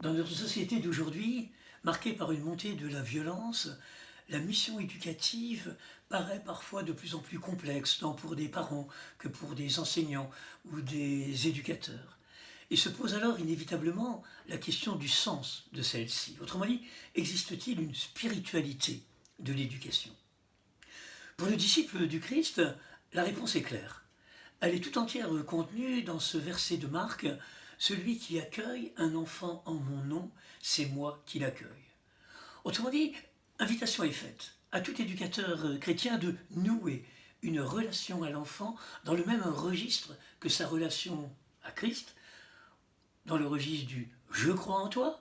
Dans notre société d'aujourd'hui, marquée par une montée de la violence, la mission éducative paraît parfois de plus en plus complexe, tant pour des parents que pour des enseignants ou des éducateurs. Et se pose alors inévitablement la question du sens de celle-ci. Autrement dit, existe-t-il une spiritualité de l'éducation? Pour le disciple du Christ, la réponse est claire. Elle est tout entière contenue dans ce verset de Marc: Celui qui accueille un enfant en mon nom, c'est moi qui l'accueille. Autrement dit, invitation est faite à tout éducateur chrétien de nouer une relation à l'enfant dans le même registre que sa relation à Christ, dans le registre du je crois en toi,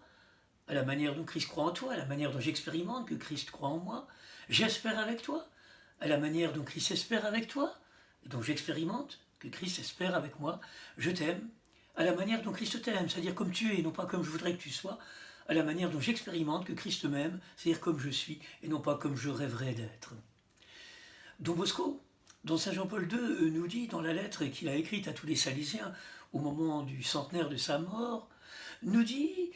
à la manière dont Christ croit en toi, à la manière dont j'expérimente que Christ croit en moi, j'espère avec toi, à la manière dont Christ espère avec toi, et dont j'expérimente que Christ espère avec moi, je t'aime, à la manière dont Christ t'aime, c'est-à-dire comme tu es, non pas comme je voudrais que tu sois, à la manière dont j'expérimente que Christ m'aime, c'est-à-dire comme je suis, et non pas comme je rêverais d'être. Don Bosco, dont Saint Jean-Paul II nous dit dans la lettre qu'il a écrite à tous les Salésiens au moment du centenaire de sa mort, nous dit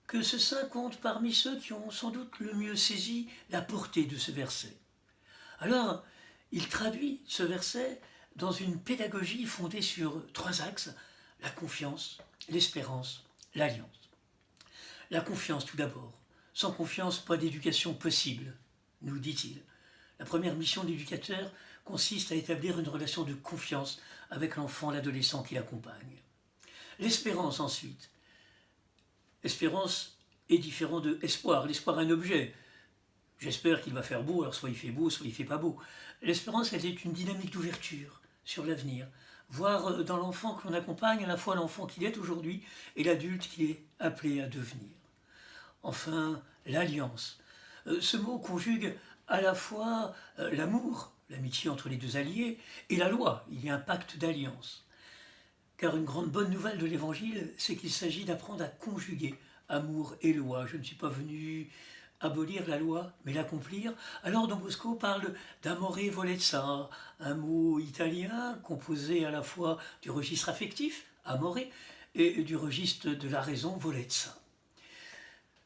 que ce saint compte parmi ceux qui ont sans doute le mieux saisi la portée de ce verset. Alors, il traduit ce verset dans une pédagogie fondée sur trois axes: la confiance, l'espérance, l'alliance. La confiance tout d'abord. Sans confiance, pas d'éducation possible, nous dit-il. La première mission de l'éducateur consiste à établir une relation de confiance avec l'enfant, l'adolescent qui l'accompagne. L'espérance ensuite. Espérance est différent de espoir. L'espoir est un objet. J'espère qu'il va faire beau, alors soit il fait beau, soit il ne fait pas beau. L'espérance, elle est une dynamique d'ouverture sur l'avenir. Voir dans l'enfant que l'on accompagne à la fois l'enfant qu'il est aujourd'hui et l'adulte qu'il est appelé à devenir. Enfin, l'alliance. Ce mot conjugue à la fois l'amour, l'amitié entre les deux alliés, et la loi. Il y a un pacte d'alliance. Car une grande bonne nouvelle de l'Évangile, c'est qu'il s'agit d'apprendre à conjuguer amour et loi. Je ne suis pas venu abolir la loi, mais l'accomplir. Alors Don Bosco parle d'amore volezza, un mot italien composé à la fois du registre affectif, amore, et du registre de la raison, volezza.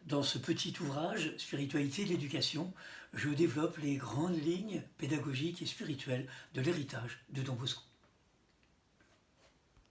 Dans ce petit ouvrage, Spiritualité de l'éducation, je développe les grandes lignes pédagogiques et spirituelles de l'héritage de Don Bosco.